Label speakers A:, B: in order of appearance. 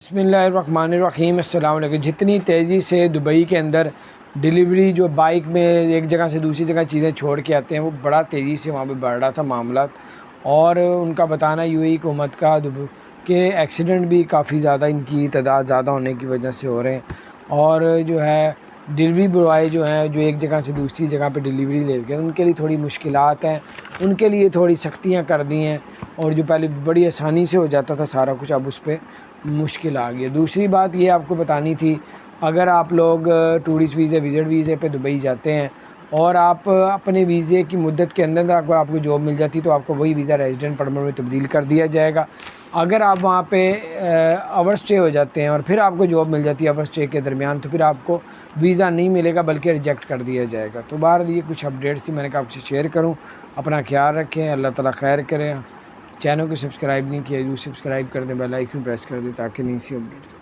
A: بسم اللہ الرحمن الرحیم۔ السلام علیکم۔ جتنی تیزی سے دبئی کے اندر ڈیلیوری جو بائک میں ایک جگہ سے دوسری جگہ چیزیں چھوڑ کے آتے ہیں، وہ بڑا تیزی سے وہاں پہ بڑھ رہا تھا معاملات، اور ان کا بتانا یو اے حکومت کا کہ ایکسیڈنٹ بھی کافی زیادہ ان کی تعداد زیادہ ہونے کی وجہ سے ہو رہے ہیں، اور جو ہے ڈیلیوری بوائے جو ہیں جو ایک جگہ سے دوسری جگہ پہ ڈیلیوری لے کے ان کے لیے تھوڑی مشکلات ہیں، ان کے لیے تھوڑی سختیاں کر دی ہیں، اور جو پہلے بڑی آسانی سے ہو جاتا تھا سارا کچھ، اب اس پہ مشکل آ گئی ہے۔ دوسری بات یہ آپ کو بتانی تھی، اگر آپ لوگ ٹورسٹ ویزے وزٹ ویزے پہ دبئی جاتے ہیں اور آپ اپنے ویزے کی مدت کے اندر اگر آپ کو جاب مل جاتی تو آپ کو وہی ویزا ریزیڈنٹ پرمٹ میں تبدیل کر دیا جائے گا۔ اگر آپ وہاں پہ اوور اسٹے ہو جاتے ہیں اور پھر آپ کو جاب مل جاتی ہے اوور اسٹے کے درمیان، تو پھر آپ کو ویزا نہیں ملے گا بلکہ ریجیکٹ کر دیا جائے گا۔ تو بہرحال یہ کچھ اپڈیٹس تھی، میں نے کہا آپ سے شیئر کروں۔ اپنا خیال رکھیں، اللہ تعالیٰ خیر کریں۔ چینل کو سبسکرائب نہیں کیا جو سبسکرائب کر دیں، بیل آئیکن پریس کر دیں تاکہ نہیں سی اپڈیٹ